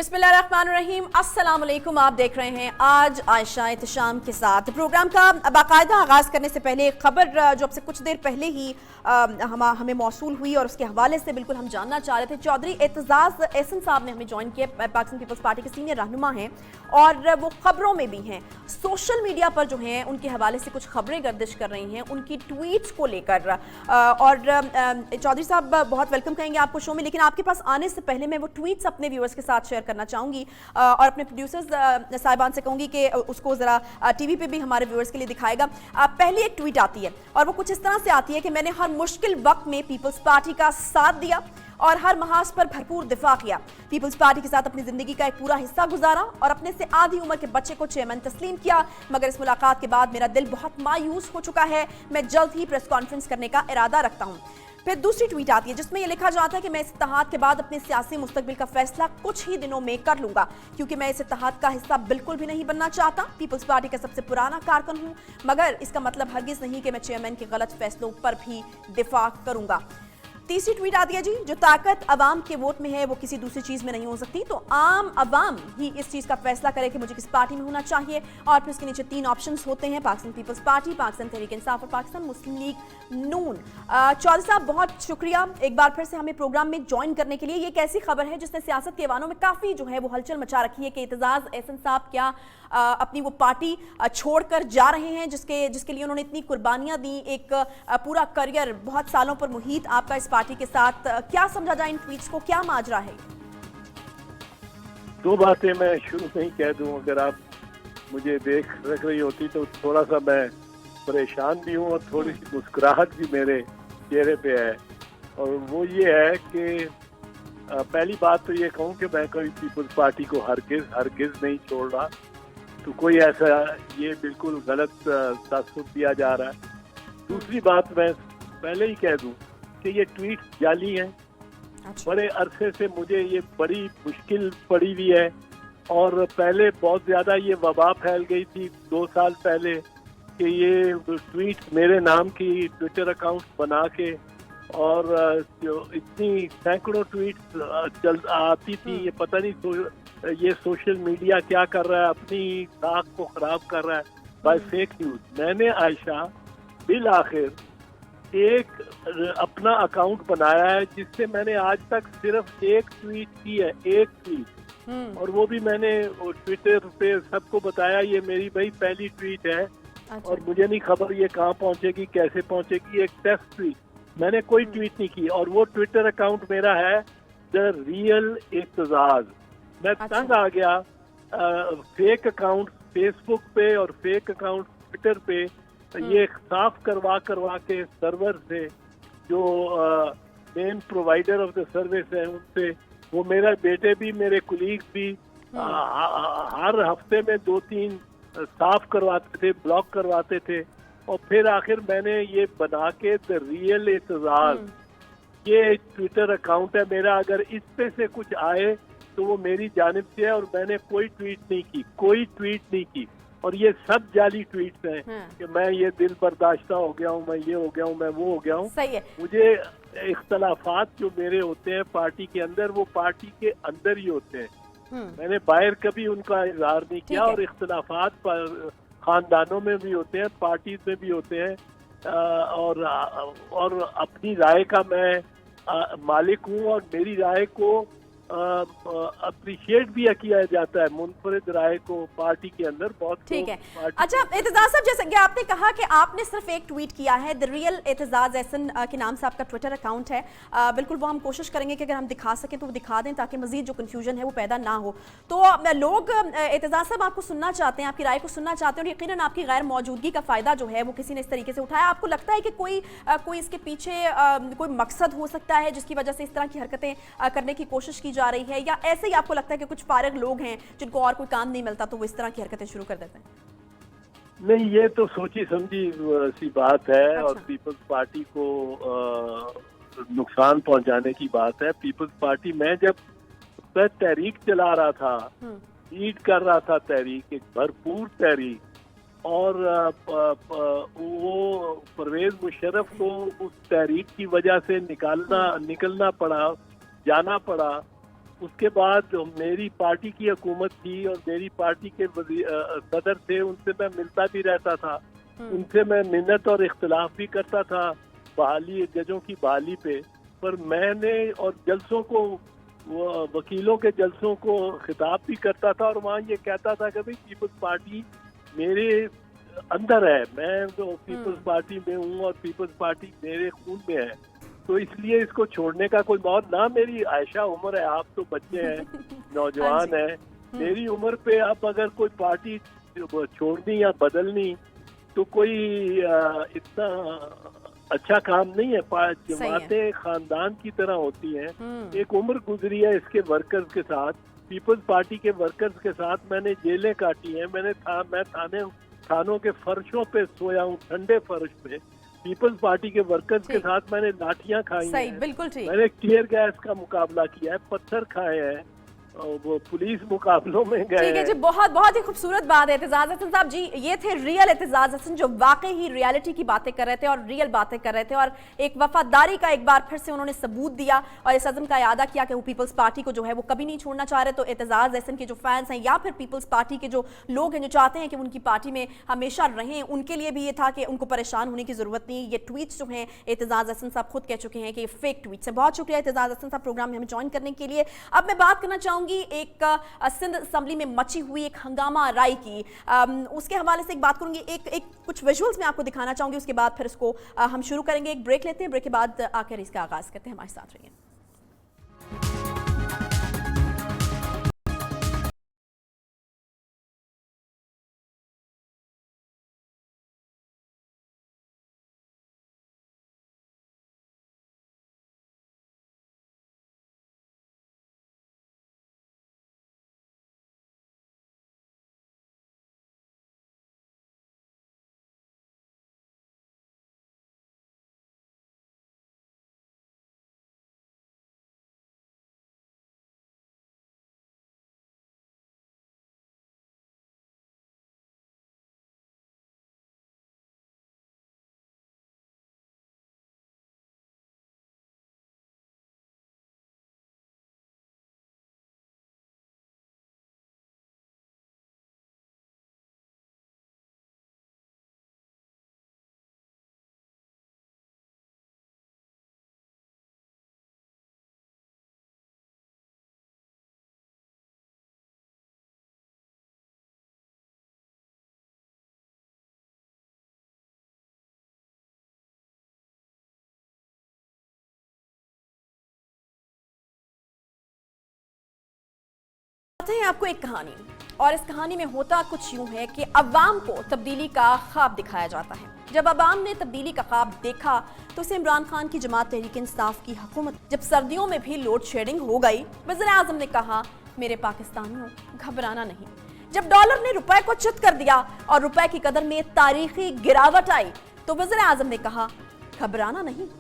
बिस्मिल्लाहिर्रहमानिर्रहीम, अस्सलाम वालेकुम। आप देख रहे हैं आज आयशा एहतशाम के साथ प्रोग्राम का बाकायदा आगाज़ करने से पहले एक खबर जो अब से कुछ देर पहले ही हमें मौसूल हुई और उसके हवाले से बिल्कुल हम जानना चाह रहे थे। चौधरी एतजाज़ एहसन साहब ने हमें ज्वाइन किया, पाकिस्तान पीपल्स पार्टी के सीनियर रहनुमा हैं और वो खबरों में भी हैं, सोशल मीडिया पर जो हैं उनके हवाले से कुछ खबरें गर्दिश कर रही हैं उनकी ट्वीट्स को लेकर। और चौधरी साहब बहुत वेलकम कहेंगे आपको शो में, लेकिन आपके पास आने से पहले मैं वो ट्वीट्स अपने व्यूअर्स के साथ शेयर करना चाहूँगी और अपने प्रोड्यूसर्स साहिबान से कहूँगी कि उसको ज़रा टीवी पे भी हमारे व्यूअर्स के लिए दिखाएगा। पहली एक ट्वीट आती है और वो कुछ इस तरह से आती है कि मैंने हर मुश्किल वक्त में पीपल्स पार्टी का साथ दिया और हर महाज पर भरपूर दिफा किया। पीपल्स पार्टी के साथ अपनी जिंदगी का एक पूरा हिस्सा गुजारा और अपने से आधी उम्र के बच्चे को चेयरमैन तस्लीम किया, मगर इस मुलाकात के बाद मेरा दिल बहुत मायूस हो चुका है। मैं जल्द ही प्रेस कॉन्फ्रेंस करने का इरादा रखता हूँ। फिर दूसरी ट्वीट आती है जिसमें यह लिखा जाता है कि मैं इस इत्तेहाद के बाद अपने सियासी मुस्तकबिल का फैसला कुछ ही दिनों में कर लूंगा, क्योंकि मैं इस इत्तेहाद का हिस्सा बिल्कुल भी नहीं बनना चाहता। पीपल्स पार्टी का सबसे पुराना कारकुन हूं, मगर इसका मतलब हरगिज नहीं कि मैं चेयरमैन के गलत फैसलों पर भी दिफा करूंगा। तीसरी ट्वीट आती है जी, जो ताकत अवाम के वोट में है वो किसी दूसरी चीज में नहीं हो सकती, तो आम अवाम ही इस चीज का फैसला करे कि मुझे किस पार्टी में होना चाहिए। और फिर उसके नीचे 3 ऑप्शंस होते हैं, पाकिस्तान पीपल्स पार्टी, पाकिस्तान तहरीक इंसाफ और पाकिस्तान मुस्लिम लीग नून। चौधरी साहब बहुत शुक्रिया एक बार फिर से हमें प्रोग्राम में ज्वाइन करने के लिए। ये एक ऐसी खबर है जिसने सियासत के ऐवानों में काफी जो है वो हलचल मचा रखी है कि एतजाज़ एहसन साहब क्या अपनी वो पार्टी छोड़कर जा रहे हैं जिसके लिए उन्होंने इतनी कुर्बानियां दी, एक पूरा करियर बहुत सालों पर मुहित आपका इस पार्टी के साथ। क्या समझा जाए इन ट्वीट्स को, क्या माजरा है? 2 बातें मैं शुरू में ही कह दूं, अगर आप मुझे देख रख रही होती तो थोड़ा सा मैं परेशान भी हूं और थोड़ी सी मुस्कुराहट भी मेरे चेहरे पे है। और वो ये है कि पहली बात तो ये कहूं कि मैं कोई पीपल्स पार्टी को हरगिज नहीं छोड़ रहा, तो कोई ऐसा ये बिल्कुल गलत तासुब दिया जा रहा है। दूसरी बात मैं पहले ही कह दूं कि ये ट्वीट जाली हैं। बड़े अरसे से मुझे ये बड़ी मुश्किल पड़ी हुई है और पहले बहुत ज़्यादा ये वबा फैल गई थी 2 साल पहले कि ये ट्वीट मेरे नाम की ट्विटर अकाउंट बना के और जो इतनी सैकड़ों ट्वीट आती थी, ये पता नहीं ये सोशल मीडिया क्या कर रहा है, अपनी नाक को खराब कर रहा है बाय फेक न्यूज। मैंने आयशा बिल आखिर एक अपना अकाउंट बनाया है जिससे मैंने आज तक सिर्फ एक ट्वीट की है, एक ट्वीट, और वो भी मैंने ट्विटर पे सबको बताया ये मेरी भाई पहली ट्वीट है। अच्छा। और मुझे नहीं खबर ये कहाँ पहुंचेगी, कैसे पहुंचेगी, एक टेस्ट ट्वीट, मैंने कोई ट्वीट नहीं की। और वो ट्विटर अकाउंट मेरा है द रियल एतजाज़। मैं तंग आ गया फेक अकाउंट फेसबुक पे और फेक अकाउंट ट्विटर पे ये साफ करवा के सर्वर से जो main provider of the service है उनसे, वो मेरा बेटे भी मेरे कुलीग भी हर हफ्ते में 2-3 साफ करवाते थे, ब्लॉक करवाते थे। और फिर आखिर मैंने ये बना के द रियल एतजाज़ ये ट्विटर अकाउंट है मेरा। अगर इस पे से कुछ आए तो वो मेरी जानिब से है और मैंने कोई ट्वीट नहीं की। और ये सब जाली ट्वीट्स हैं कि मैं ये दिल बर्दाश्ता हो गया हूँ, मैं ये हो गया हूँ, मैं वो हो गया हूँ। सही है। मुझे इख्तलाफात जो मेरे होते हैं पार्टी के अंदर, वो पार्टी के अंदर ही होते हैं। मैंने बाहर कभी उनका इजहार नहीं किया। और इख्तलाफात पर खानदानों में भी होते हैं, पार्टी में भी होते हैं और अपनी राय का मैं मालिक हूँ और मेरी राय को अप्रिशिएट भी किया जाता है, मुनफरिद राय को पार्टी के अंदर बहुत। ठीक है। अच्छा एतजाज़ साहब, जैसे कि आपने कहा कि आपने सिर्फ एक ट्वीट किया है, द रियल एतजाज़ एहसन के नाम से आपका ट्विटर अकाउंट है। बिल्कुल वो हम कोशिश करेंगे कि अगर हम दिखा सकें तो वो दिखा दें ताकि मजीद जो कन्फ्यूजन है वो पैदा ना हो। तो लोग एतजाज़ साहब आपको सुनना चाहते हैं, आपकी राय को सुनना चाहते हैं और यकीनन आपकी गैर मौजूदगी का फ़ायदा जो है वो किसी ने इस तरीके से उठाया। आपको लगता है कि कोई इसके पीछे कोई मकसद हो सकता है जिसकी वजह से इस तरह की हरकतें करने की कोशिश की जा रही है, या ऐसे ही आपको लगता है कि कुछ फारिग लोग हैं जिनको और कोई काम नहीं मिलता तो वो इस तरह की हरकतें शुरू कर देते हैं? नहीं, ये तो सोची समझी सी बात है। अच्छा। और पीपल्स पार्टी को नुकसान पहुंचाने की बात है। पीपल्स पार्टी, मैं जब तहरीक चला रहा था, लीड कर रहा था तहरीक, एक भरपूर तहरीक, और वो परवेज मुशर्रफ को उस तहरीक की वजह से निकलना पड़ा, जाना पड़ा, اس کے بعد میری پارٹی کی حکومت تھی اور میری پارٹی کے صدر تھے، ان سے میں ملتا بھی رہتا تھا، ان سے میں منت اور اختلاف بھی کرتا تھا بحالی ججوں کی بحالی پہ، پر میں نے اور جلسوں کو وکیلوں کے جلسوں کو خطاب بھی کرتا تھا اور وہاں یہ کہتا تھا کہ بھئی پیپلز پارٹی میرے اندر ہے، میں تو پیپلز پارٹی میں ہوں اور پیپلز پارٹی میرے خون میں ہے، تو اس لیے اس کو چھوڑنے کا کوئی موت نہ، میری عائشہ عمر ہے، آپ تو بچے ہیں، نوجوان ہیں، میری عمر پہ اب اگر کوئی پارٹی چھوڑنی یا بدلنی تو کوئی اتنا اچھا کام نہیں ہے. جماعتیں خاندان کی طرح ہوتی ہیں، ایک عمر گزری ہے اس کے ورکرز کے ساتھ، پیپلز پارٹی کے ورکرز کے ساتھ میں نے جیلیں کاٹی ہیں، میں تھانوں کے فرشوں پہ سویا ہوں، ٹھنڈے فرش پہ، پیپلز پارٹی کے ورکرز کے ساتھ میں نے لاٹھیاں کھائی ہیں، میں نے ٹیئر گیس کا مقابلہ کیا ہے، پتھر کھائے ہیں، وہ پولیس مقابلوں میں گئے. ٹھیک ہے جی، بہت بہت ہی خوبصورت بات ہے اعتزاز حسن صاحب جی. یہ تھے ریئل اعتزاز حسن جو واقعی ہی ریالٹی کی باتیں کر رہے تھے اور ریئل باتیں کر رہے تھے، اور ایک وفاداری کا ایک بار پھر سے انہوں نے ثبوت دیا اور اس عزم کا اعادہ کیا کہ وہ پیپلز پارٹی کو جو ہے وہ کبھی نہیں چھوڑنا چاہ رہے. تو اعتزاز حسن کے جو فینس ہیں یا پھر پیپلز پارٹی کے جو لوگ ہیں جو چاہتے ہیں کہ ان کی پارٹی میں ہمیشہ رہیں، ان کے لیے بھی یہ تھا کہ ان کو پریشان ہونے کی ضرورت نہیں. یہ ٹویٹس جو ہیں اعتزاز حسن صاحب خود کہہ چکے ہیں کہ یہ فیک ٹویٹس ہیں. بہت شکریہ اعتزاز حسن صاحب پروگرام میں ہمیں جوائن کرنے کے لیے. اب میں بات کرنا چاہوں گی ایک سندھ اسمبلی میں مچی ہوئی ایک ہنگامہ رائی کی، اس کے حوالے سے ایک بات کروں گی، ایک کچھ ویژولز میں آپ کو دکھانا چاہوں گی، اس کے بعد پھر اس کو ہم شروع کریں گے. ایک بریک لیتے ہیں، بریک کے بعد آ کر اس کا آغاز کرتے ہیں. ہمارے ساتھ رہیے. ہیں آپ کو ایک کہانی، اور اس کہانی میں ہوتا کچھ یوں ہے کہ عوام کو تبدیلی کا خواب دکھایا جاتا ہے. جب عوام نے تبدیلی کا خواب دیکھا تو اسے عمران خان کی جماعت تحریک انصاف کی حکومت. جب سردیوں میں بھی لوڈ شیڈنگ ہو گئی، وزیر اعظم نے کہا میرے پاکستانیوں گھبرانا نہیں. جب ڈالر نے روپے کو چت کر دیا اور روپے کی قدر میں تاریخی گراوٹ آئی تو وزیر اعظم نے کہا گھبرانا نہیں.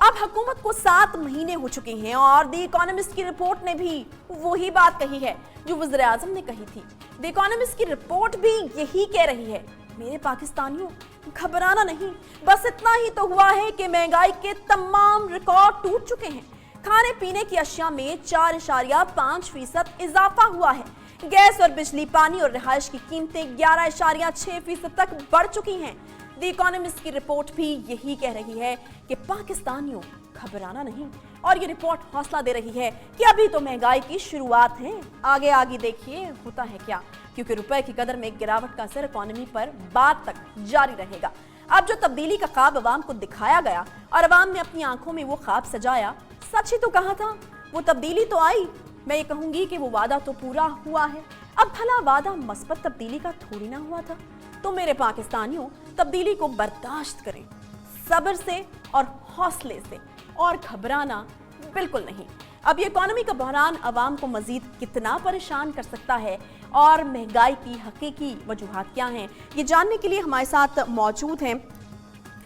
اب حکومت کو 7 مہینے ہو چکے ہیں اور دی اکانومسٹ کی رپورٹ نے بھی وہی بات کہی ہے جو وزیر اعظم نے کہی تھی. دی اکانومسٹ کی رپورٹ بھی یہی کہہ رہی ہے میرے پاکستانیوں گھبرانا نہیں. بس اتنا ہی تو ہوا ہے کہ مہنگائی کے تمام ریکارڈ ٹوٹ چکے ہیں. کھانے پینے کی اشیاء میں 4.5% اضافہ ہوا ہے. گیس اور بجلی، پانی اور رہائش کی قیمتیں 11.6% تک بڑھ چکی ہیں. دی اکانومسٹ کی رپورٹ بھی یہی کہہ رہی ہے کہ پاکستانیوں گھبرانا نہیں، اور یہ رپورٹ حوصلہ دے رہی ہے کہ ابھی تو مہنگائی کی شروعات ہیں، آگے دیکھیے ہوتا ہے کیا، کیونکہ روپے کی قدر میں گراوٹ کا اثر اکانومی پر بعد تک جاری رہے گا. اب جو تبدیلی کا خواب عوام کو دکھایا گیا اور عوام نے اپنی آنکھوں میں وہ خواب سجایا، سچ ہی تو کہا تھا. وہ تبدیلی تو آئی، میں یہ کہوں گی کہ وہ وعدہ تو پورا ہوا ہے. اب بھلا وعدہ مثبت تبدیلی کا تھوڑی نہ ہوا تھا. تو میرے پاکستانیوں تبدیلی کو برداشت کریں، صبر سے اور حوصلے سے، اور گھبرانا بالکل نہیں. اب یہ اکانومی کا بحران عوام کو مزید کتنا پریشان کر سکتا ہے اور مہنگائی کی حقیقی وجوہات کیا ہیں، یہ جاننے کے لیے ہمارے ساتھ موجود ہیں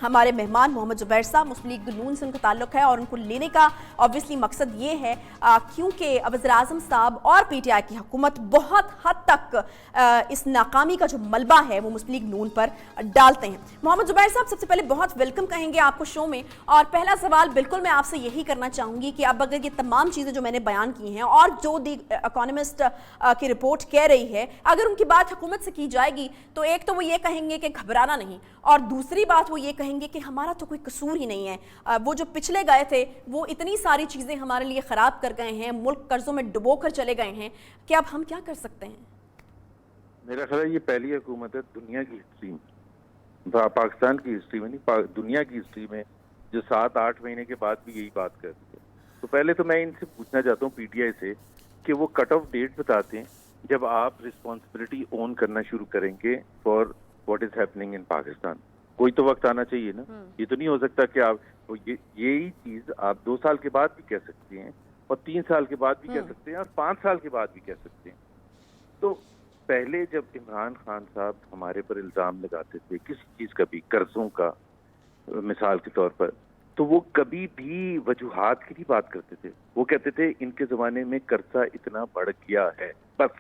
हमारे मेहमान मोहम्मद जुबैर साहब मुस्लिम लीग नून से उनका ताल्लुक है और उनको लेने का ऑब्वियसली मकसद ये है क्योंकि वज़ीर-ए-आज़म साहब और पीटीआई की हुकूमत बहुत हद तक इस नाकामी का जो मलबा है वो मुस्लिम लीग नून पर डालते हैं। मोहम्मद जुबैर साहब, सबसे पहले बहुत वेलकम कहेंगे आपको शो में, और पहला सवाल बिल्कुल मैं आपसे यही करना चाहूँगी कि अब अगर ये तमाम चीज़ें जो मैंने बयान की हैं और जो दी इकोनॉमिस्ट की रिपोर्ट कह रही है, अगर उनकी बात हुकूमत से की जाएगी तो एक तो वो ये कहेंगे कि घबराना नहीं, और दूसरी बात वो ये कहेंगे कि हमारा तो कोई कसूर ही नहीं है, वो जो पिछले गए थे वो इतनी सारी चीज़ें हमारे लिए ख़राब कर गए हैं, मुल्क कर्जों में डुबो कर चले गए हैं कि अब हम क्या कर सकते हैं? मेरा ख्याल है ये पहली हुकूमत है दुनिया की हिस्ट्री में, पाकिस्तान की हिस्ट्री में नहीं, दुनिया की हिस्ट्री में, जो 7-8 महीने के बाद भी यही बात कर रही है। तो पहले तो मैं इनसे पूछना चाहता हूँ पीटीआई से कि वो कट ऑफ डेट बताते हैं जब आप रिस्पॉन्सिबिलिटी ओन करना शुरू करेंगे for what is happening in Pakistan. कोई तो वक्त आना चाहिए ना। ये तो नहीं हो सकता कि आप यही चीज आप 2 साल के बाद भी कह सकते हैं और 3 साल के बाद भी कह सकते हैं और 5 साल के बाद भी कह सकते हैं। तो पहले जब इमरान खान साहब हमारे पर इल्जाम लगाते थे किसी चीज का भी, कर्जों का मिसाल के तौर पर, तो वो कभी भी वजूहात की नहीं बात करते थे। वो कहते थे इनके जमाने में कर्जा इतना बढ़ गया है बस,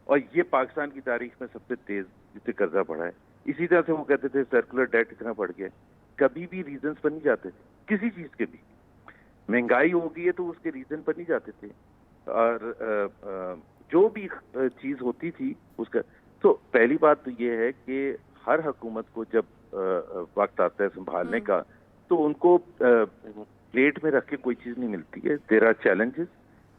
और ये पाकिस्तान की तारीख में सबसे तेज जितने कर्जा बढ़ा है। इसी तरह से वो कहते थे सर्कुलर डेट इतना बढ़ गया। कभी भी रीजंस पर नहीं जाते थे किसी चीज के भी। महंगाई हो गई है तो उसके रीजन पर नहीं जाते थे, और जो भी चीज होती थी उसका। तो पहली बात तो ये है कि हर हुकूमत को जब वक्त आता है संभालने का तो उनको प्लेट में रख के कोई चीज नहीं मिलती है। देयर आर चैलेंजेस,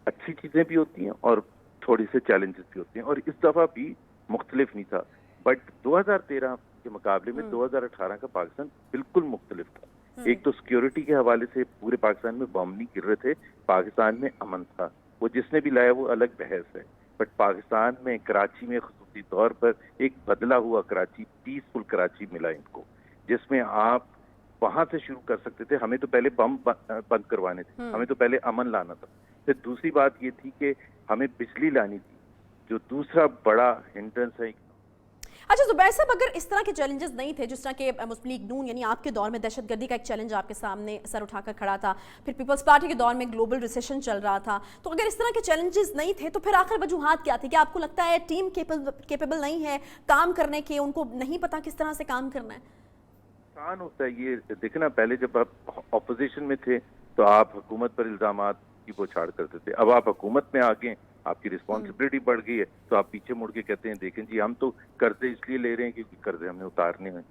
अच्छी चीजें भी होती हैं और थोड़ी से चैलेंजेस भी होते हैं, और इस दफा भी मुख्तलिफ नहीं था। बट 2013 के मुकाबले में 2018 का पाकिस्तान बिल्कुल मुख्तलिफ था। एक तो सिक्योरिटी के हवाले से पूरे पाकिस्तान में बम नहीं गिर रहे थे, पाकिस्तान में अमन था। वो जिसने भी लाया वो अलग बहस है, बट पाकिस्तान में कराची में खुसूसी तौर पर एक बदला हुआ कराची, पीसफुल कराची मिला इनको, जिसमें आप वहां से शुरू कर सकते थे। हमें तो पहले बम बंद करवाने थे, हमें तो पहले अमन लाना था। फिर दूसरी बात ये थी कि हमें बिजली लानी थी, जो दूसरा बड़ा हिंड्रेंस है। अच्छा जुबैर साहब, अगर इस तरह के चैलेंजेस नहीं थे, जिस तरह के मुस्लिम लीग नून यानी आपके दौर में दहशतगर्दी का एक चैलेंज आपके सामने सर उठाकर खड़ा था, फिर पीपल्स पार्टी के दौर में ग्लोबल रिसेशन चल रहा था, तो अगर इस तरह के चैलेंजेस नहीं थे तो फिर आखिर वजूहात क्या थी? क्या आपको लगता है टीम केपेबल नहीं है काम करने के, उनको नहीं पता किस तरह से काम करना है? आसान होता है ये देखना। पहले जब आप ऑपोजिशन में थे तो आप हुकूमत पर इल्जामात की बौछार करते थे, अब आप हुकूमत में आ गए, आपकी रिस्पॉन्सिबिलिटी बढ़ गई है, तो आप पीछे मुड़ के कहते हैं देखें जी हम तो कर्जे इसलिए ले रहे हैं क्योंकि कर्जे हमने उतारने हैं।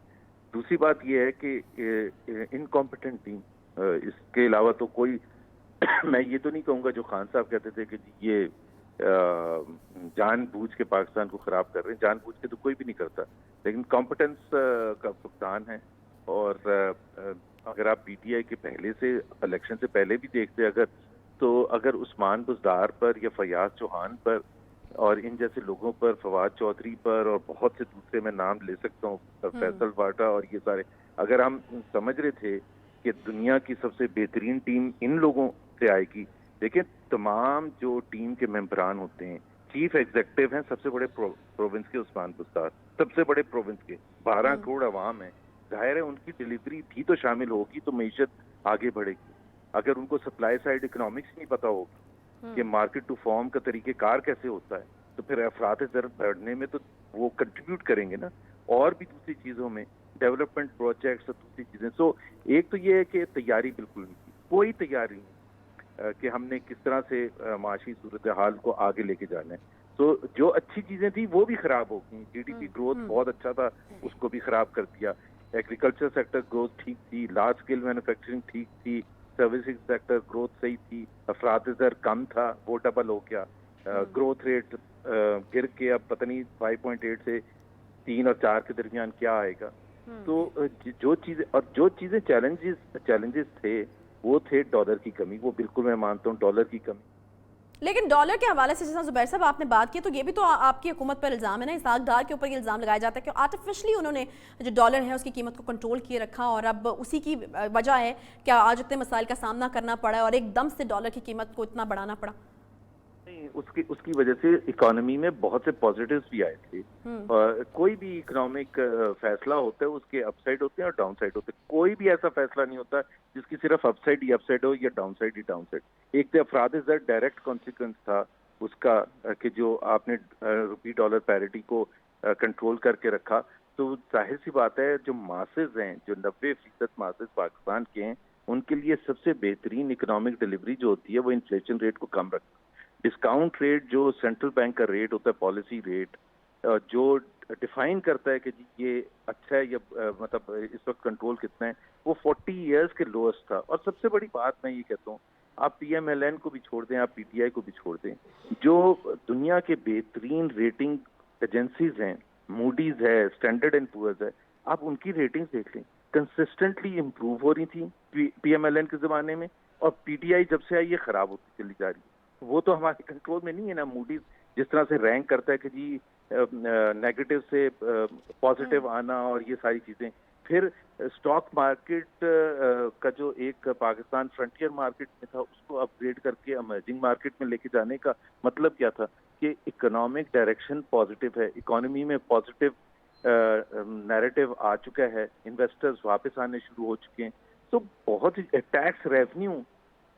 दूसरी बात यह है कि इनकॉम्पिटेंट टीम, इसके अलावा तो कोई मैं ये तो नहीं कहूँगा जो खान साहब कहते थे कि जी ये जानबूझ के पाकिस्तान को खराब कर रहे हैं। जानबूझ के तो कोई भी नहीं करता, लेकिन कॉम्पिटेंस का फुकदान है। और अगर आप पीटीआई के पहले से, इलेक्शन से पहले भी देखते अगर, तो अगर उस्मान बुज़दार पर या फयाज चौहान पर और इन जैसे लोगों पर, फवाद चौधरी पर और बहुत से दूसरे मैं नाम ले सकता हूँ, फैसल वाटा और ये सारे, अगर हम समझ रहे थे कि दुनिया की सबसे बेहतरीन टीम इन लोगों से आएगी। देखिए तमाम जो टीम के मेंबरान होते हैं, चीफ एग्जीक्यूटिव हैं सबसे बड़े प्रोविंस के उस्मान बुज़दार, सबसे बड़े प्रोविंस के, 12 करोड़ अवाम है, जाहिर है उनकी डिलीवरी भी तो शामिल होगी तो मीशत आगे बढ़ेगी। अगर उनको सप्लाई साइड इकोनॉमिक्स नहीं पता होगी कि मार्केट टू फॉर्म का तरीक़ेकार कैसे होता है, तो फिर अफरात ज़र बढ़ने में तो वो कंट्रीब्यूट करेंगे ना, और भी दूसरी चीज़ों में डेवलपमेंट प्रोजेक्ट्स और दूसरी चीज़ें। सो एक तो ये है कि तैयारी बिल्कुल नहीं थी, कोई तैयारी नहीं कि हमने किस तरह से माशी सूरत हाल को आगे लेके जाना है। तो जो अच्छी चीज़ें थी वो भी ख़राब हो गई। जीडीपी ग्रोथ बहुत अच्छा था, उसको भी ख़राब कर दिया। एग्रीकल्चर सेक्टर ग्रोथ ठीक थी, लार्ज स्केल मैन्युफैक्चरिंग ठीक थी, सर्विसेज सेक्टर ग्रोथ सही थी, अफरात ज़र कम था वो डबल हो गया, ग्रोथ रेट गिर के अब पता नहीं 5.8 से 3 और 4 के दरमियान क्या आएगा। तो जो चीज़ें चैलेंजेस थे वो थे डॉलर की कमी, वो बिल्कुल मैं मानता हूँ डॉलर की कमी। लेकिन डॉलर के हवाले से जैसा जुबैर साहब आपने बात की, तो ये भी तो आपकी हुकूमत पर इल्ज़ाम है ना, इसहाक डार के ऊपर ये इल्ज़ाम लगाया जाता है कि आर्टिफिशली उन्होंने जो डॉलर है उसकी कीमत को कंट्रोल किए रखा, और अब उसी की वजह है कि आज इतने मसाइल का सामना करना पड़ा है और एकदम से डॉलर की कीमत को इतना बढ़ाना पड़ा। नहीं, اس کی وجہ سے اکانومی میں بہت سے پازیٹیوز بھی آئے تھے. کوئی بھی اکنامک فیصلہ ہوتا ہے اس کے اپ سائڈ ہوتے ہیں اور ڈاؤن سائڈ ہوتے ہیں. کوئی بھی ایسا فیصلہ نہیں ہوتا جس کی صرف اپ سائڈ ہی اپ سائڈ ہو یا ڈاؤن سائڈ ہی ڈاؤن سائڈ. ایک تو افراد زر ڈائریکٹ کانسیکوینس تھا اس کا کہ جو آپ نے روپی ڈالر پیرٹی کو کنٹرول کر کے رکھا, تو ظاہر سی بات ہے جو ماسز ہیں, جو 90% ماسز پاکستان کے ہیں, ان کے لیے سب سے بہترین اکنامک ڈلیوری جو ہوتی ہے وہ انفلیشن ریٹ کو کم رکھنا. ڈسکاؤنٹ ریٹ جو سینٹرل بینک کا ریٹ ہوتا ہے, پالیسی ریٹ جو ڈیفائن کرتا ہے کہ جی یہ اچھا ہے یا مطلب اس وقت کنٹرول کتنا ہے, وہ 40 ایئرز کے لوسٹ تھا. اور سب سے بڑی بات میں یہ کہتا ہوں, آپ پی ایم ایل این کو بھی چھوڑ دیں, آپ پی ٹی آئی کو بھی چھوڑ دیں, جو دنیا کے بہترین ریٹنگ ایجنسیز ہیں, موڈیز ہے, اسٹینڈرڈ اینڈ پورز ہے, آپ ان کی ریٹنگز دیکھ لیں, کنسسٹنٹلی امپروو ہو رہی تھی پی ایم ایل این کے زمانے میں, اور پی ٹی آئی جب سے آئی یہ خراب ہوتی چلی جا رہی ہے. وہ تو ہمارے کنٹرول میں نہیں ہے نا. موڈیز جس طرح سے رینک کرتا ہے کہ جی نیگیٹو سے پازیٹیو آنا اور یہ ساری چیزیں. پھر اسٹاک مارکیٹ کا جو ایک پاکستان فرنٹیئر مارکیٹ میں تھا اس کو اپ گریڈ کر کے امرجنگ مارکیٹ میں لے کے جانے کا مطلب کیا تھا کہ اکنامک ڈائریکشن پازیٹیو ہے, اکانومی میں پازیٹیو نیریٹو آ چکا ہے, انویسٹرز واپس آنے شروع ہو چکے ہیں. تو بہت ہی ٹیکس ریونیو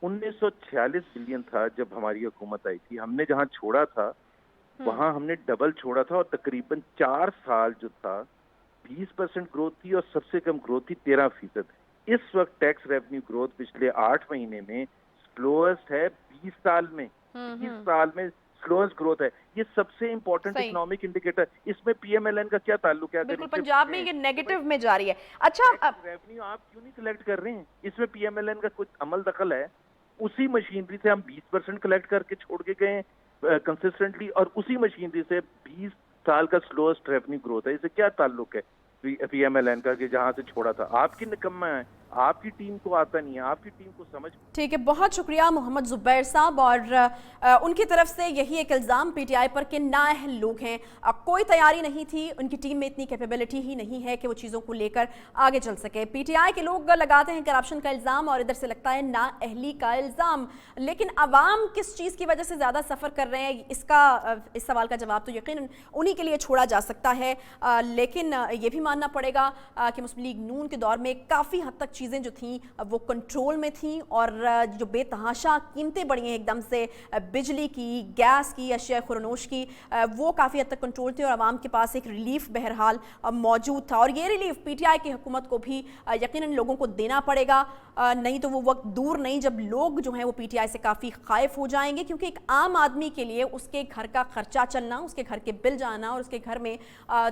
1946 بلین تھا جب ہماری حکومت آئی تھی. ہم نے جہاں چھوڑا تھا وہاں ہم نے ڈبل چھوڑا تھا, اور تقریباً 4 سال جو تھا 20% گروتھ تھی اور سب سے کم گروتھ تھی 13%. اس وقت ٹیکس ریونیو گروتھ پچھلے 8 مہینے میں سلوئسٹ ہے 20 سال میں. 20 سال میں سلوئسٹ گروتھ ہے. یہ سب سے امپورٹنٹ اکنامک انڈیکیٹر. اس میں پی ایم ایل این کا کیا تعلق ہے؟ بالکل پنجاب میں یہ نیگیٹو میں جاری ہے. اچھا ریونیو آپ کیوں نہیں کلیکٹ کر رہے ہیں؟ اس میں پی ایم ایل این کا کچھ عمل دخل ہے؟ اسی مشینری سے ہم 20% کلیکٹ کر کے چھوڑ کے گئے ہیں کنسسٹنٹلی, اور اسی مشینری سے 20 سال کا سلوسٹ ریونیو گروتھ ہے. اسے کیا تعلق ہے پی ایم ایل این کا کہ جہاں سے چھوڑا تھا؟ آپ کی نکمہ ہے, آپ کی ٹیم کو آتا نہیں ہے, آپ کی ٹیم کو سمجھ. ٹھیک ہے, بہت شکریہ محمد زبیر صاحب. اور ان کی طرف سے یہی ایک الزام پی ٹی آئی پر کہ نااہل لوگ ہیں, کوئی تیاری نہیں تھی, ان کی ٹیم میں اتنی کیپیبلٹی ہی نہیں ہے کہ وہ چیزوں کو لے کر آگے چل سکے. پی ٹی آئی کے لوگ لگاتے ہیں کرپشن کا الزام اور ادھر سے لگتا ہے نااہلی کا الزام, لیکن عوام کس چیز کی وجہ سے زیادہ سفر کر رہے ہیں اس سوال کا جواب تو یقیناً انہی کے لیے چھوڑا جا سکتا ہے. لیکن یہ بھی ماننا پڑے گا کہ مسلم لیگ نون کے دور میں کافی حد تک چیزیں جو تھیں وہ کنٹرول میں تھیں, اور جو بے تحاشا قیمتیں بڑھی ہیں ایک دم سے, بجلی کی, گیس کی, اشیاء خورنوش کی, وہ کافی حد تک کنٹرول تھی اور عوام کے پاس ایک ریلیف بہرحال موجود تھا. اور یہ ریلیف پی ٹی آئی کی حکومت کو بھی یقیناً لوگوں کو دینا پڑے گا, نہیں تو وہ وقت دور نہیں جب لوگ جو ہیں وہ پی ٹی آئی سے کافی خائف ہو جائیں گے, کیونکہ ایک عام آدمی کے لیے اس کے گھر کا خرچہ چلنا, اس کے گھر کے بل جانا اور اس کے گھر میں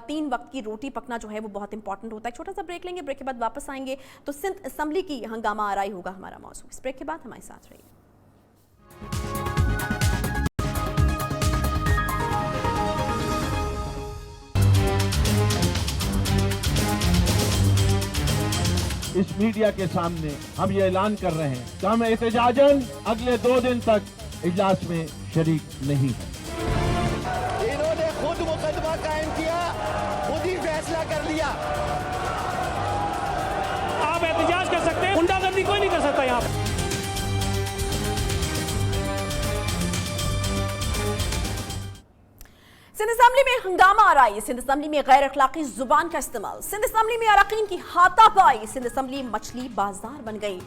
3 وقت کی روٹی پکنا جو ہے وہ بہت امپورٹنٹ ہوتا ہے. چھوٹا سا بریک لیں گے, بریک کے بعد واپس آئیں گے تو سندھ اسمبلی کی ہنگامہ آرائی ہوگا ہمارا موضوع. اس بریک کے بعد ہمارے ساتھ رہیے. اس میڈیا کے سامنے ہم یہ اعلان کر رہے ہیں کہ ہم احتجاجاً اگلے 2 دن تک اجلاس میں شریک نہیں ہیں. انہوں نے خود مقدمہ قائم کیا, خود ہی فیصلہ کر لیا. آپ احتجاج کر سکتے ہیں, غنڈہ گردی کوئی نہیں کر سکتا یہاں پر. سندھ اسمبلی میں ہنگامہ آرائی, سندھ اسمبلی میں غیر اخلاقی زبان کا استعمال, سندھ اسمبلی میں اراکین کی ہاتھا پائی, سندھ اسمبلی مچھلی بازار بن گئی.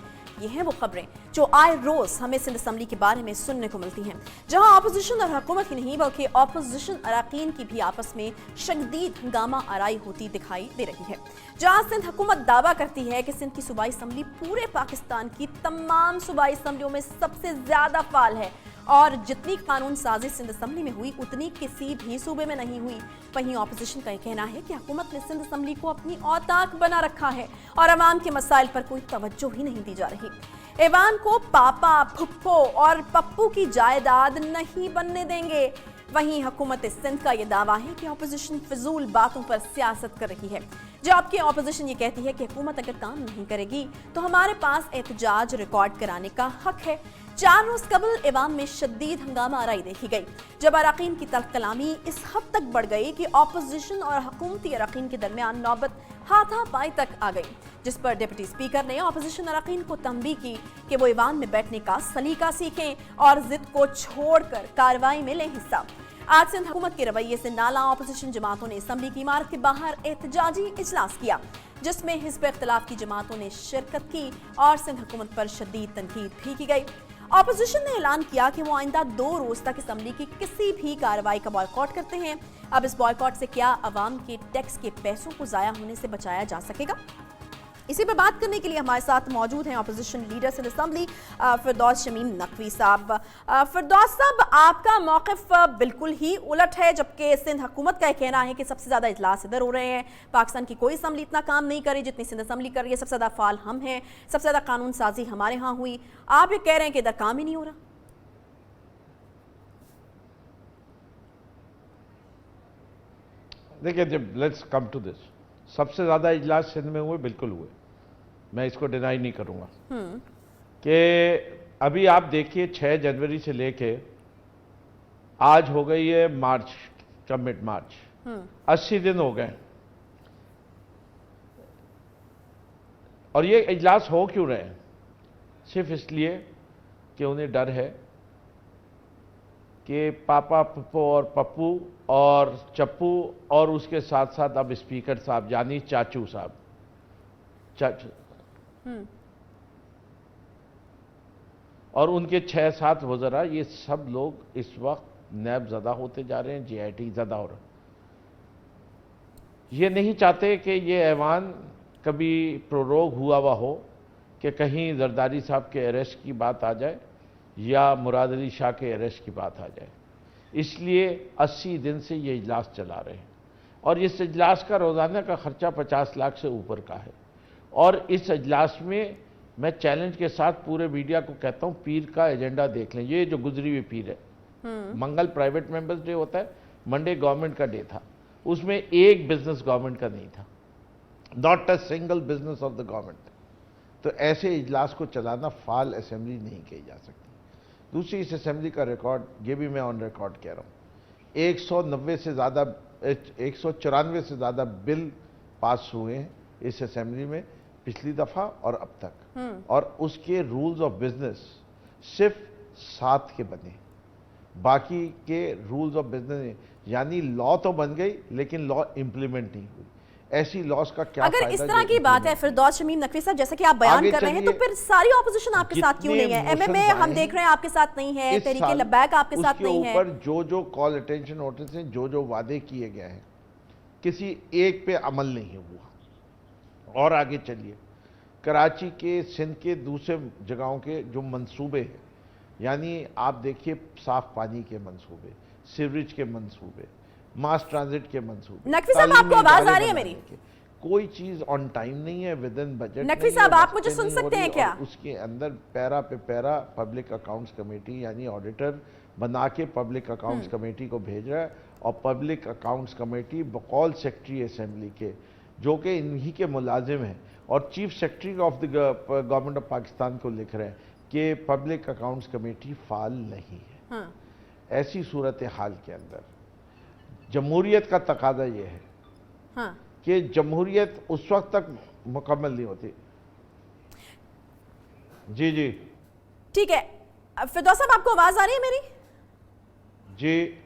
یہ ہیں وہ خبریں جو آئے روز ہمیں سندھ اسمبلی کے بارے میں سننے کو ملتی ہیں, جہاں اپوزیشن اور حکومت ہی نہیں بلکہ اپوزیشن اراکین کی بھی آپس میں شدید ہنگامہ آرائی ہوتی دکھائی دے رہی ہے. جہاں سندھ حکومت دعویٰ کرتی ہے کہ سندھ کی صوبائی اسمبلی پورے پاکستان کی تمام صوبائی اسمبلیوں میں سب سے زیادہ فعال ہے, اور جتنی قانون سازی سندھ اسمبلی میں ہوئی اتنی کسی بھی صوبے میں نہیں ہوئی. وہیں اپوزیشن کا یہ کہنا ہے کہ حکومت نے سندھ اسمبلی کو اپنی اوتاق بنا رکھا ہے اور عوام کے مسائل پر کوئی توجہ ہی نہیں دی جا رہی. ایوان کو پاپا, پھپھو اور پپو کی جائیداد نہیں بننے دیں گے. وہیں حکومت سندھ کا یہ دعویٰ ہے کہ اپوزیشن فضول باتوں پر سیاست کر رہی ہے. जबकि अपोजिशन ये कहती है कि हुकूमत अगर काम नहीं करेगी तो हमारे पास एहतजाज रिकॉर्ड कराने का हक है। 4 रोज कबल ऐवान में शदीद हंगामा आराई देखी गई, जब अरकान की तल्ख कलामी इस हद तक बढ़ गई कि अपोजिशन और हुकूमती अरकान के दरमियान नौबत हाथापाई तक आ गई, जिस पर डिप्टी स्पीकर ने अपोजिशन अरकान को तंबीह की कि वो ऐवान में बैठने का सलीका सीखें और जिद को छोड़कर कार्रवाई में लें हिस्सा। आज सिंध हुकूमत के रवैये से नाला अपोजिशन जमातों ने असम्बली की इमारत के बाहर एहतजाजी इजलास किया, जिसमें हिज़्ब इख्तिलाफ की जमातों ने शिरकत की और सिंध हुकूमत पर शदीद तनकीद भी की गई। अपोजिशन ने ऐलान किया कि वो आइंदा 2 रोज तक असम्बली की किसी भी कार्रवाई का बॉयकॉट करते हैं। अब इस बॉयकॉट से क्या अवाम के टैक्स के पैसों को जाया होने से बचाया जा सकेगा? इसी पर बात करने के लिए हमारे साथ मौजूद हैं अपोजिशन लीडर सिंध असम्बली फिरदौस शमीम नकवी साहब। फिरदौस साहब, आपका मौक़िफ़ बिल्कुल ही उलट है, जबकि सिंध हुकूमत का कहना है कि सबसे ज़्यादा इजलास इधर हो रहे हैं, पाकिस्तान की कोई असम्बली इतना काम नहीं करे जितनी सिंध असम्बली कर रही है, सबसे ज़्यादा फाल हम हैं, सबसे ज़्यादा कानून साजी हमारे यहाँ हुई। आप ये कह रहे हैं कि इधर काम ही नहीं हो रहा। देखिए, जब लेट्स कम टू दिस, सबसे ज़्यादा इजलास सिंध में हुए, बिल्कुल हुए, मैं इसको डिनाई नहीं करूँगा कि अभी आप देखिए 6 जनवरी से लेके आज हो गई है मार्च का मिड मार्च, 80 दिन हो गए। और ये इजलास हो क्यों रहे हैं? सिर्फ इसलिए कि उन्हें डर है कि पापा पप्पू और पप्पू और चप्पू और उसके साथ साथ अब स्पीकर साहब यानी चाचू साहब, चाचू और उनके 6-7 वज़रा, ये सब लोग इस वक्त नैब ज़दा होते जा रहे हैं, GIT ज़दा हो रहा। ये नहीं चाहते कि ये ऐवान कभी प्रोरोग हुआ हो कि कहीं जरदारी साहब के अरेस्ट की बात आ जाए या मुराद अली शाह के अरेस्ट की बात आ जाए, इसलिए 80 दिन से ये इजलास चला रहे हैं। और इस इजलास का रोज़ाना का खर्चा 50 लाख से ऊपर का है। और इस इजलास में मैं चैलेंज के साथ पूरे मीडिया को कहता हूं, पीर का एजेंडा देख लें। ये जो गुजरी हुई पीर है, मंगल प्राइवेट मेंबर्स डे होता है, मंडे गवर्नमेंट का डे था, उसमें एक बिजनेस गवर्नमेंट का नहीं था, not a single business of the government. तो ऐसे इजलास को चलाना फाल असेंबली नहीं कही जा सकती। दूसरी, इस असेंबली का रिकॉर्ड, ये भी मैं ऑन रिकॉर्ड कह रहा हूँ, 190 से ज़्यादा 194 से ज़्यादा बिल पास हुए हैं इस असेंबली में पिछली दफ़ा और अब तक। और उसके रूल्स ऑफ बिजनेस सिर्फ 7 के बने, बाकी के रूल्स ऑफ बिजनेस, यानी लॉ तो बन गई लेकिन लॉ इंप्लीमेंट नहीं हुई। ऐसी लॉस का क्या अगर इस तरह की बात है फिरदौस शमीम नकवी साहब, जैसे कि आप बयान कर रहे हैं, तो फिर सारी ऑपोजिशन आपके साथ क्यों नहीं है? MMA हम देख रहे हैं आपके साथ नहीं है, तहरीके लब्बैक आपके साथ नहीं है। ऊपर जो कॉल अटेंशन नोटिस हैं, जो वादे किए गए हैं, किसी एक पे अमल नहीं हुआ। और आगे चलिए, कराची के, सिंध के दूसरे जगहों के जो मंसूबे हैं, यानी आप देखिए साफ पानी के मंसूबे, सीवरेज के मंसूबे, मास ट्रांजिट के मंसूबे। नकवी साहब, आपको आवाज आ रही है मेरी? कोई चीज ऑन टाइम नहीं है, विद इन बजट। नकवी साहब, आप मुझे सुन सकते हैं क्या? उसके अंदर पैरा पे पैरा पब्लिक अकाउंट्स कमेटी यानी ऑडिटर बना के पब्लिक अकाउंट्स कमेटी को भेज रहा है, और पब्लिक अकाउंट्स कमेटी बकौल सेक्रेटरी असेंबली के, जो कि इन्हीं के मुलाजिम हैं, और chief secretary of the government of Pakistan को लिख रहे हैं कि पब्लिक अकाउंट्स कमेटी फाल नहीं है। ऐसी सूरत हाल के अंदर जमहूरियत का तकाजा ये है कि जमहूरियत उस वक्त तक मुकम्मल नहीं होती। जी ठीक है। फिरदौस साहब, आपको आवाज आ रही है मेरी? जी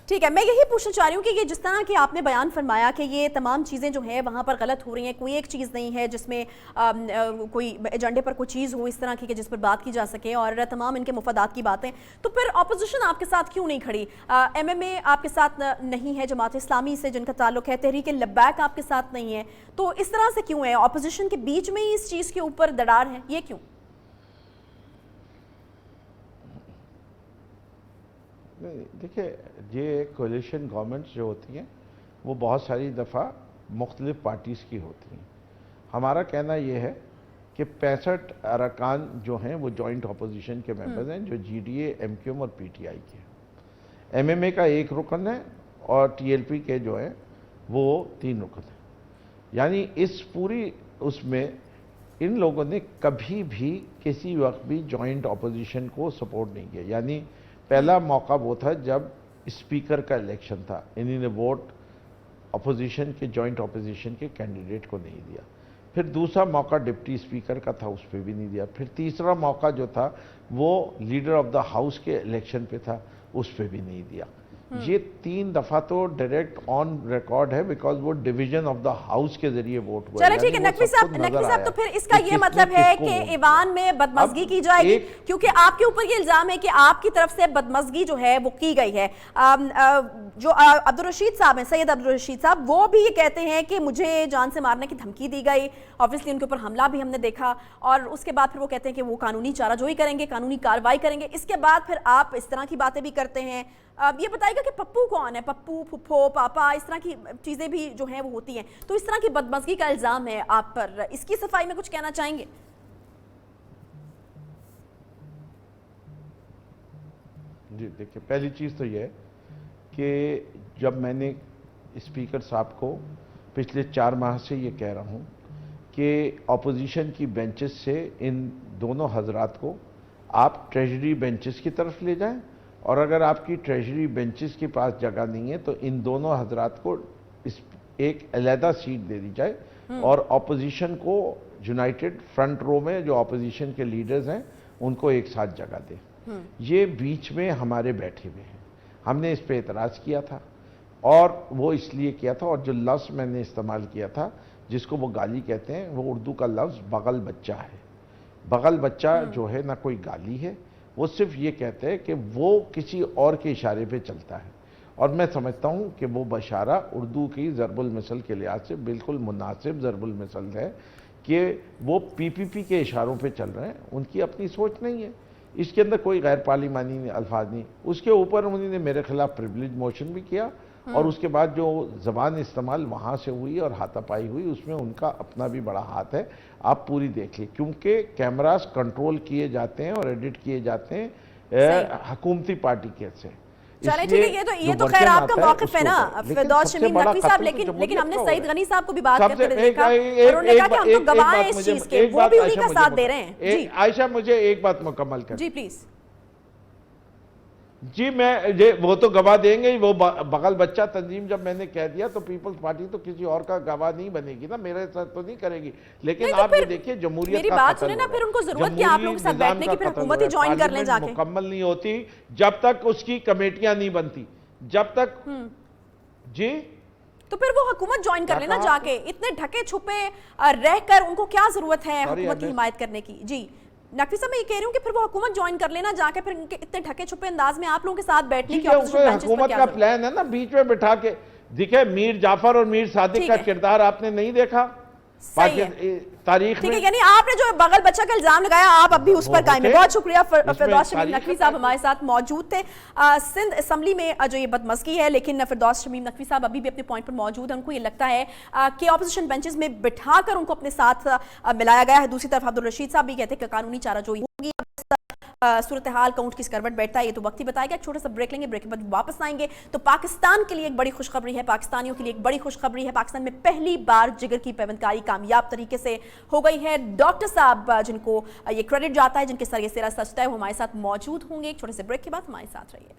ठीक है। मैं यही पूछना चाह रही हूँ कि ये जिस तरह की आपने बयान फरमाया कि ये तमाम चीज़ें जो है वहाँ पर गलत हो रही हैं, कोई एक चीज़ नहीं है जिसमें कोई एजेंडे पर कोई चीज़ हो इस तरह की कि जिस पर बात की जा सके, और तमाम इनके मुफादात की बातें, तो फिर अपोजिशन आपके साथ क्यों नहीं खड़ी? MMA आपके साथ नहीं है, जमात इस्लामी से जिनका ताल्लुक है, तहरीके लब्बैक आपके साथ नहीं है, तो इस तरह से क्यों है? अपोजिशन के बीच में ही इस चीज़ के ऊपर दरार है, ये क्यों? देखिए, ये कोलिशन गवर्नमेंट्स जो होती हैं वो बहुत सारी दफ़ा मुख्तलिफ पार्टीज़ की होती हैं। हमारा कहना ये है कि 65 अरकान जो हैं वो जॉइंट अपोजिशन के मेंबर्स हैं, जो GDA, MQM और PTI के हैं। MMA का 1 रुकन है और TLP के जो है वो 3 रुकन है। यानी इस पूरी उसमें इन लोगों ने कभी भी किसी वक्त भी जॉइंट अपोजिशन को सपोर्ट नहीं किया। यानी पहला मौका वो था जब स्पीकर का इलेक्शन था, इन्हीं ने वोट अपोजिशन के जॉइंट अपोजिशन के कैंडिडेट को नहीं दिया। फिर दूसरा मौका डिप्टी स्पीकर का था, उस पर भी नहीं दिया। फिर तीसरा मौका जो था वो लीडर ऑफ द हाउस के इलेक्शन पे था, उस पर भी नहीं दिया। ये 3 दफा तो डायरेक्ट ऑन रिकॉर्ड है, बिकॉज वो डिवीजन ऑफ द हाउस के जरिए वोट हुआ। चलो ठीक है नकवी साहब, तो फिर इसका ये मतलब है कि ईवान में बदमज़गी की जाएगी, क्योंकि आपके ऊपर ये इल्जाम है कि आपकी तरफ से बदमज़गी जो है वो की गई है। जो अब्दुल रशीद साहब हैं, सैयद अब्दुल रशीद साहब, वो भी ये कहते हैं कि मुझे जान से मारने की धमकी दी गई। ऑब्वियसली उनके ऊपर हमला भी हमने देखा, और उसके बाद फिर वो कहते हैं कि वो कानूनी चाराजोई करेंगे, कानूनी कार्रवाई करेंगे। इसके बाद फिर आप इस तरह की बातें भी करते हैं। अब ये बताइएगा कि पप्पू कौन है? पप्पू, फुफ्फो, पापा, इस तरह की चीज़ें भी जो हैं वो होती हैं। तो इस तरह की बदमज़गी का इल्ज़ाम है आप पर, इसकी सफाई में कुछ कहना चाहेंगे? जी देखिए, पहली चीज़ तो ये है कि जब मैंने स्पीकर साहब को पिछले 4 माह से ये कह रहा हूँ कि अपोजिशन की बेंचेस से इन दोनों हजरात को आप ट्रेजरी बेंचेस की तरफ ले जाएं, और अगर आपकी ट्रेजरी बेंचेस के पास जगह नहीं है तो इन दोनों हजरात को एक अलहदा सीट दे दी जाए, और अपोजिशन को यूनाइटेड फ्रंट रो में जो अपोजिशन के लीडर्स हैं उनको एक साथ जगह दें। ये बीच में हमारे बैठे हुए हैं, हमने इस पे एतराज़ किया था, और वो इसलिए किया था, और जो लफ्ज़ मैंने इस्तेमाल किया था जिसको वो गाली कहते हैं, वो उर्दू का लफ्ज़ बगल बच्चा है। बगल बच्चा जो है ना कोई गाली है, वो सिर्फ ये कहते हैं कि वो किसी और के इशारे पे चलता है, और मैं समझता हूँ कि वो बशारा उर्दू की ज़रबुल मिसल के लिहाज से बिल्कुल मुनासिब ज़रबुल मिसल है कि वो पीपीपी के इशारों पे चल रहे हैं, उनकी अपनी सोच नहीं है, इसके अंदर कोई गैर पार्लिमानी अल्फाज नहीं। उसके ऊपर उन्होंने मेरे खिलाफ प्रिविलेज मोशन भी किया, और उसके बाद जो ज़बान इस्तेमाल वहाँ से हुई और हाथापाई हुई, उसमें उनका अपना भी बड़ा हाथ है। आप पूरी देख लीजिए, क्योंकि कैमरास कंट्रोल किए जाते हैं और एडिट किए जाते हैं हुकूमती पार्टी के से। चलिए ठीक है, ये तो खैर आपका मौक़िफ़ है ना फिरदौस शमीम नकवी साहब, लेकिन हमने सईद गनी साहब को भी बात करते हुए देखा, और उन्होंने कहा कि हम तो गवाह हैं इस चीज़ के, वो भी उन्हीं का साथ दे रहे हैं। जी आयशा, मुझे एक बात मुकम्मल कर। जी प्लीज। जी मैं वो तो गवाह देंगे ही, वो बगल बच्चा तंजीम जब मैंने कह दिया तो पीपल्स पार्टी तो किसी और का गवाह नहीं बनेगी ना, मेरे साथ तो नहीं करेगी। लेकिन नहीं, तो आप ये देखिए जमहूरियत मेरी का बात कत्ल सुने ना, हो रहा है। फिर उनको जरूरत क्या आप लोगों के साथ जमहूरी बैठने की? फिर निज़ाम का हुकूमत ही कत्ल हो ज्वाइन रहा है। कर लें जाके। मुकम्मल नहीं होती जब तक उसकी कमेटियां नहीं बनती, जब तक। जी तो फिर वो हुकूमत ज्वाइन कर लेना जाके, इतने ढके छुपे रहकर उनको क्या जरूरत है हुकूमत की हिमायत करने की? जी नकवी साहब, मैं ये कह रही हूँ कि फिर वो हुकूमत ज्वाइन कर लेना जाके, फिर इनके इतने ढके छुपे अंदाज में आप लोगों के साथ बैठने की हुकूमत का प्लान है ना, बीच में बिठा के दिखे। मीर जाफर और मीर सादिक का किरदार आपने नहीं देखा तारीख ठीक है, यानी आपने जो बगल बच्चा का इल्जाम लगाया आप अब भी उस पर कायम है। बहुत शुक्रिया। फिरदौस शमीम नकवी साहब हमारे साथ मौजूद थे। सिंध असम्बली में जो ये बदमज़गी है, लेकिन फिरदौस शमीम नकवी साहब अभी भी अपने पॉइंट पर मौजूद है। उनको ये लगता है कि ऑपोजिशन बेंचेस में बिठाकर उनको अपने साथ मिलाया गया है। दूसरी तरफ अब्दुल रशीद साहब भी कहते हैं कि कानूनी चाराजोई होगी। सूरत हाल काउंट किस करवट बैठता है ये तो वक्त ही बताएगा। एक छोटा सा ब्रेक लेंगे, ब्रेक के बाद वापस आएंगे। तो पाकिस्तान के लिए एक बड़ी खुशखबरी है, पाकिस्तानियों के लिए एक बड़ी खुशखबरी है। पाकिस्तान में पहली बार जिगर की पेवंदकारी कामयाब तरीके से हो गई है। डॉक्टर साहब जिनको ये क्रेडिट जाता है, जिनके सर ये सिरा सचता है, वो हमारे साथ मौजूद होंगे। एक छोटे से ब्रेक के बाद हमारे साथ रहिए।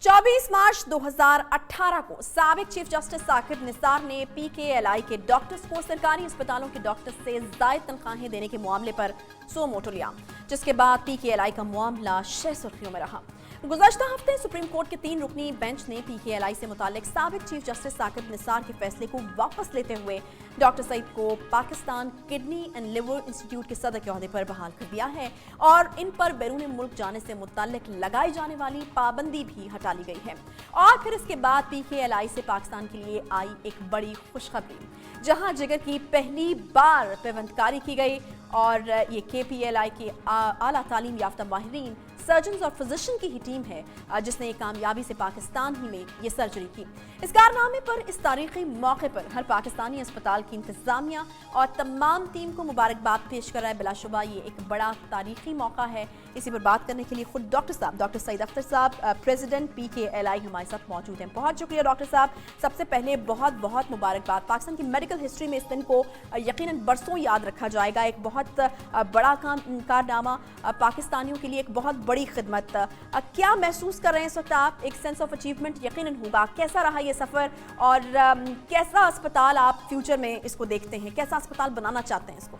24 मार्च 2018 को साबिक चीफ जस्टिस साकिब निसार ने पीकेएलआई के डॉक्टर्स को सरकारी अस्पतालों के डॉक्टर्स से ज़ायद तनख्वाहें देने के मामले पर सो मोटो लिया, जिसके बाद पीकेएलआई का मामला शह सुर्खियों में रहा। गुज़श्ता हफ्ते सुप्रीम कोर्ट के 3 रुकनी बेंच ने पीकेएलआई से मुताल्लिक साबिक चीफ जस्टिस साकिब निसार के फैसले को वापस लेते हुए डॉक्टर सईद को Pakistan kidney and liver institute के सदर के ओहदे पर बहाल कर दिया है, और इन पर बैरून मुल्क जाने से मुताल्लिक लगाई जाने वाली पाबंदी भी हटा ली गई है। और फिर इसके बाद पीकेएलआई से पाकिस्तान के लिए आई एक बड़ी खुशखबरी, जहां जिगर की पहली बार पेवंदकारी की गई, और ये केपीएलआई के आला तालीम याफ्ता माहिरीन सर्जन्स और फिजिशियन की ही टीम है जिसने एक कामयाबी से पाकिस्तान ही में ये सर्जरी की। इस कारनामे पर, इस तारीखी मौके पर हर पाकिस्तानी अस्पताल की इंतजामिया और तमाम टीम को मुबारकबाद पेश कर रहा है। बिलाशुबा ये एक बड़ा तारीखी मौका है। इसी पर बात करने के लिए खुद डॉक्टर साहब, डॉक्टर सईद अख्तर साहब, प्रेसिडेंट PKLI हमारे साथ मौजूद हैं। बहुत शुक्रिया डॉक्टर साहब। सबसे पहले बहुत बहुत मुबारकबाद। पाकिस्तान की मेडिकल हिस्ट्री में इस दिन को यकीनन बरसों याद रखा जाएगा। एक बहुत बड़ा कारनामा, पाकिस्तानियों के लिए एक बहुत बड़ी खिदमत। क्या महसूस कर रहे हैं इस वक्त आप? एक सेंस ऑफ अचीवमेंट यकीनन होगा। कैसा रहा ये सफ़र और कैसा अस्पताल आप फ्यूचर में इसको देखते हैं? कैसा अस्पताल बनाना चाहते हैं इसको?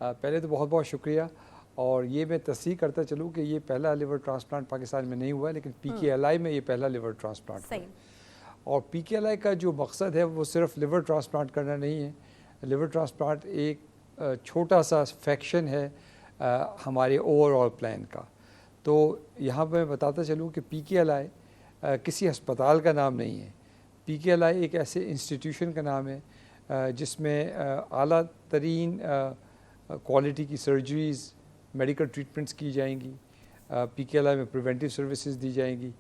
पहले तो बहुत बहुत शुक्रिया। और ये मैं तस्दीक करता चलूँ कि ये पहला लिवर ट्रांसप्लांट पाकिस्तान में नहीं हुआ है, लेकिन PKLI में ये पहला लिवर ट्रांसप्लांट हुआ है। और PKLI का जो मकसद है वो सिर्फ लिवर ट्रांसप्लांट करना नहीं है। लिवर ट्रांसप्लांट एक छोटा सा फैक्शन है हमारे ओवरऑल प्लान का। तो यहाँ पर मैं बताता चलूँ कि PKLI किसी अस्पताल का नाम नहीं है। PKLI एक ऐसे इंस्टीट्यूशन का नाम है जिसमें आला तरीन क्वालिटी की सर्जरीज़, मेडिकल ट्रीटमेंट्स की जाएंगी। PKLI में प्रिवेंटिव सर्विसेज दी जाएंगी।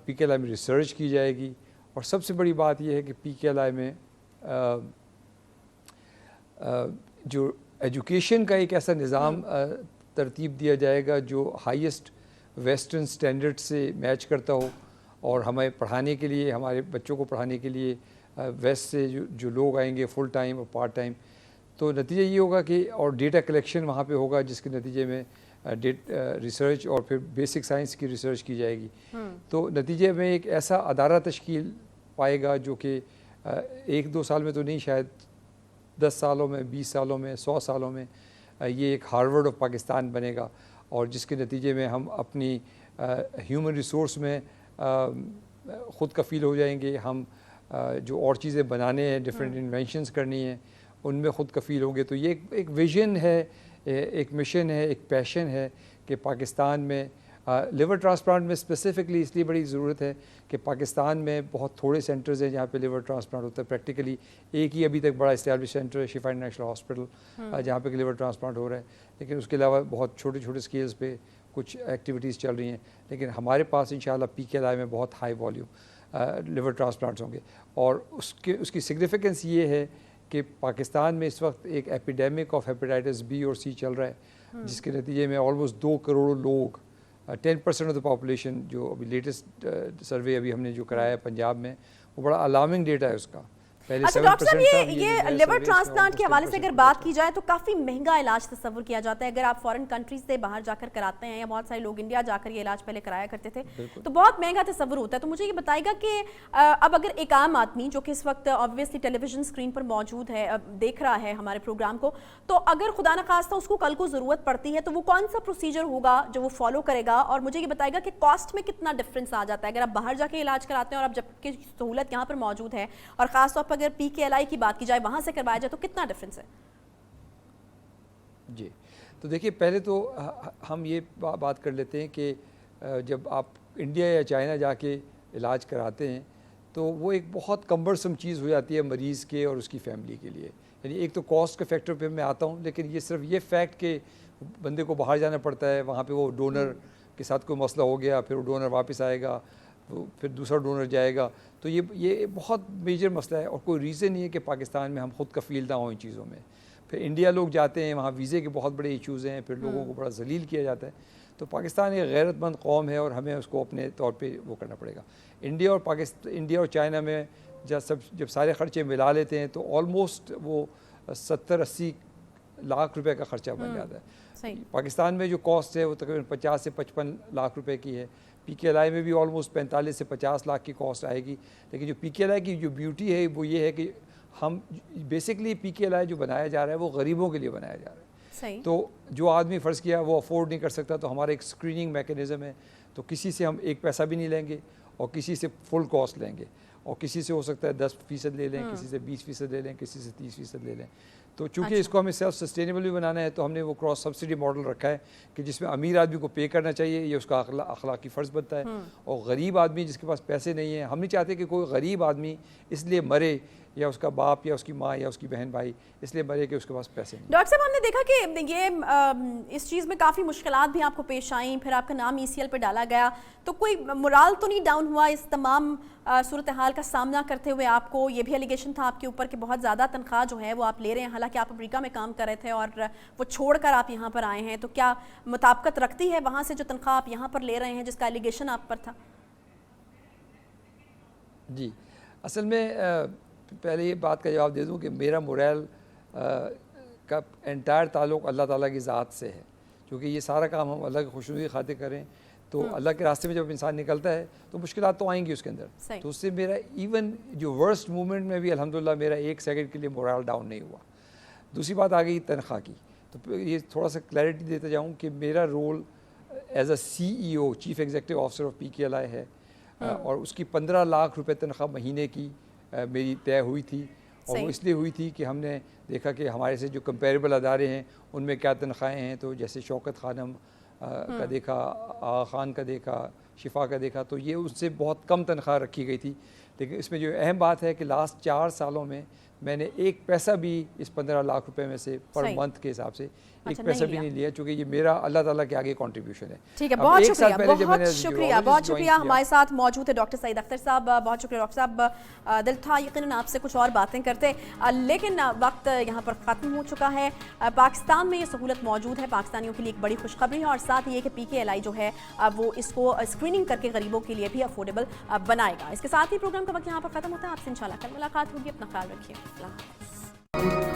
PKLI में रिसर्च की जाएगी। और सबसे बड़ी बात यह है कि PKLI में जो एजुकेशन का एक ऐसा निज़ाम तरतीब दिया जाएगा जो हाईएस्ट वेस्टर्न स्टैंडर्ड से मैच करता हो। और हमें पढ़ाने के लिए, हमारे बच्चों को पढ़ाने के लिए वेस्ट से जो लोग आएंगे फुल टाइम और पार्ट टाइम, तो नतीजा ये होगा कि और डेटा कलेक्शन वहाँ पे होगा, जिसके नतीजे में रिसर्च और फिर बेसिक साइंस की रिसर्च की जाएगी। तो नतीजे में एक ऐसा अदारा तश्कील पाएगा जो कि 1-2 साल में तो नहीं, शायद 10 सालों में, 20 सालों में, 100 सालों में ये एक हार्वर्ड ऑफ पाकिस्तान बनेगा। और जिसके नतीजे में हम अपनी ह्यूमन रिसोर्स में ख़ुद कफ़ील हो जाएंगे। हम जो और चीज़ें बनाने हैं, डिफरेंट इन्वेंशंस करनी हैं, उनमें ख़ुद कफ़ील होंगे। तो ये एक विज़न है, एक मिशन है, एक पैशन है कि पाकिस्तान में लिवर ट्रांसप्लांट में स्पेसिफ़िकली इसलिए बड़ी ज़रूरत है कि पाकिस्तान में बहुत थोड़े सेंटर्स हैं जहाँ पे लिवर ट्रांसप्लांट होता है। प्रैक्टिकली एक ही अभी तक बड़ा इस्टेब्लिश सेंटर है, शिफा इंटरनेशनल हॉस्पिटल, जहाँ पे लिवर ट्रांसप्लांट हो रहा है। लेकिन उसके अलावा बहुत छोटे छोटे स्केल्स पे कुछ एक्टिविटीज़ चल रही हैं। लेकिन हमारे पास इंशाल्लाह PKLI में बहुत हाई वॉल्यूम लिवर ट्रांसप्लांट्स होंगे। और उसकी सिग्निफिकेंस ये है कि पाकिस्तान में इस वक्त एक एपिडेमिक ऑफ हेपेटाइटिस B और C चल रहा है, जिसके नतीजे में ऑलमोस्ट 2 करोड़ लोग, 10% ऑफ द पॉपुलेशन, जो अभी लेटेस्ट सर्वे अभी हमने जो कराया है पंजाब में, वो बड़ा अलार्मिंग डेटा है उसका। अच्छा डॉक्टर साहब, ये लिवर ट्रांसप्लांट के हवाले से अगर बात की जाए तो काफ़ी महंगा इलाज तस्वुर किया जाता है। अगर आप फॉरेन कंट्रीज से बाहर जाकर कराते हैं, या बहुत सारे लोग इंडिया जाकर ये इलाज पहले कराया करते थे, तो बहुत महंगा तस्वुर होता है। तो मुझे ये बताएगा कि अब अगर एक आम आदमी जो कि इस वक्त ऑब्वियसली टेलीविजन स्क्रीन पर मौजूद है, देख रहा है हमारे प्रोग्राम को, तो अगर खुदा न खास्ता उसको कल को ज़रूरत पड़ती है तो वो कौन सा प्रोसीजर होगा जो वो फॉलो करेगा? और मुझे ये बताएगा कि कॉस्ट में कितना डिफरेंस आ जाता है अगर आप बाहर जाके इलाज कराते हैं और अब जबकि सहूलत यहाँ पर मौजूद है, और ख़ासतौर पर अगर PKLI की बात की जाए, वहां से करवाया जाए, तो कितना डिफरेंस है? जी, तो देखिए, पहले तो हम ये बात कर लेते हैं कि जब आप इंडिया या चाइना जाके इलाज कराते हैं तो वो एक बहुत कम्बरसम चीज़ हो जाती है मरीज़ के और उसकी फैमिली के लिए। यानी एक तो कॉस्ट के फैक्टर पे मैं आता हूँ, लेकिन ये सिर्फ ये फैक्ट कि बंदे को बाहर जाना पड़ता है, वहाँ पे वो डोनर के साथ कोई मसला हो गया, फिर वो डोनर वापस आएगा, फिर दूसरा डोनर जाएगा, तो ये बहुत मेजर मसला है। और कोई रीज़न नहीं है कि पाकिस्तान में हम खुद कफ़ील ना हों इन चीज़ों में। फिर इंडिया लोग जाते हैं, वहाँ वीज़े के बहुत बड़े इशूज़ हैं, फिर लोगों को बड़ा जलील किया जाता है। तो पाकिस्तान एक गैरतमंद कौम है और हमें उसको अपने तौर पे वो करना पड़ेगा। इंडिया और चाइना में जब सारे ख़र्चे मिला लेते हैं तो ऑलमोस्ट वो 70-80 लाख रुपए का ख़र्चा बन जाता है। पाकिस्तान में जो कॉस्ट है वो तकरीबन 50 से 55 लाख रुपए की है। PKLI में भी ऑलमोस्ट 45 से 50 लाख की कॉस्ट आएगी। लेकिन जो PKLI की जो ब्यूटी है वो ये है कि हम बेसिकली PKLI जो बनाया जा रहा है वो गरीबों के लिए बनाया जा रहा है। सही। तो जो आदमी फ़र्ज़ किया वो अफोर्ड नहीं कर सकता, तो हमारा एक स्क्रीनिंग मैकेनिज़्म है। तो किसी से हम एक पैसा भी नहीं लेंगे और किसी से फुल कॉस्ट लेंगे, और किसी से हो सकता है 10% ले लें, किसी से 20% ले लें, किसी से 30% ले लें। तो चूँकि इसको हमें सेल्फ सस्टेनेबल भी बनाना है तो हमने वो क्रॉस सब्सिडी मॉडल रखा है कि जिसमें अमीर आदमी को पे करना चाहिए, ये उसका अखलाकी फ़र्ज़ बनता है। और गरीब आदमी जिसके पास पैसे नहीं है, हम नहीं चाहते कि कोई गरीब आदमी इसलिए मरे या उसका बाप या उसकी माँ या उसकी बहन भाई इसलिए मरे कि उसके पास पैसे नहीं। डॉक्टर साहब, हमने देखा कि ये इस चीज़ में काफ़ी मुश्किलात भी आपको पेश आई, फिर आपका नाम ECL पे डाला गया, तो कोई मोराल तो नहीं डाउन हुआ इस तमाम सूरत हाल का सामना करते हुए? आपको ये भी एलिगेशन था आपके ऊपर कि बहुत ज़्यादा तनख्वाह जो है वो आप ले रहे हैं, हालांकि आप अमेरिका में काम कर रहे थे और वो छोड़कर आप यहाँ पर आए हैं, तो क्या मुताबिकत रखती है वहाँ से जो तनख्वाह आप यहाँ पर ले रहे हैं जिसका एलिगेशन आप पर था? जी, असल में पहले ये बात का जवाब दे दूं कि मेरा मोरल का एंटायर ताल्लुक़ अल्लाह ताला की ज़ात से है, क्योंकि ये सारा काम हम अल्लाह की खुशनुदी की खातिर करें, तो अल्लाह के रास्ते में जब इंसान निकलता है तो मुश्किलात तो आएंगी उसके अंदर, तो उससे मेरा इवन जो वर्स्ट मोमेंट में भी अल्हम्दुलिल्लाह मेरा 1 सेकंड के लिए मोरल डाउन नहीं हुआ। दूसरी बात आ गई तनख्वाह की, तो ये थोड़ा सा क्लैरिटी देता जाऊँ कि मेरा role as a CEO chief executive officer of PKLI है, और उसकी 15 लाख रुपए तनख्वाह महीने की मेरी तय हुई थी, और वो इसलिए हुई थी कि हमने देखा कि हमारे से जो कंपेरेबल अदारे हैं उनमें क्या तनख्वाहें हैं, तो जैसे शौकत खानम का देखा, आगा खान का देखा, शिफा का देखा, तो ये उससे बहुत कम तनख्वाह रखी गई थी। लेकिन इसमें जो अहम बात है कि लास्ट 4 सालों में मैंने 1 पैसा भी इस 15 लाख रुपए में से पर मंथ के हिसाब से 1 पैसा भी नहीं लिया, क्योंकि ये मेरा अल्लाह ताला के आगे कंट्रीब्यूशन है। ठीक है, बहुत शुक्रिया, बहुत शुक्रिया। हमारे साथ मौजूद है डॉक्टर सईद अख्तर साहब, बहुत शुक्रिया डॉक्टर साहब। दिल था यकीनन आपसे कुछ और बातें करते, लेकिन वक्त यहाँ पर ख़त्म हो चुका है। पाकिस्तान में ये सहूलत मौजूद है, पाकिस्तानियों के लिए एक बड़ी खुशखबरी है, और साथ ये कि PKLI जो है वो इसको स्क्रीनिंग करके गरीबों के लिए भी अफोर्डेबल बनाएगा। इसके साथ ही प्रोग्राम का वक्त यहाँ पर ख़त्म होता है। आपसे इंशाल्लाह कल मुलाकात होगी, अपना ख्याल रखिए। अल्लाह हाफ़िज़।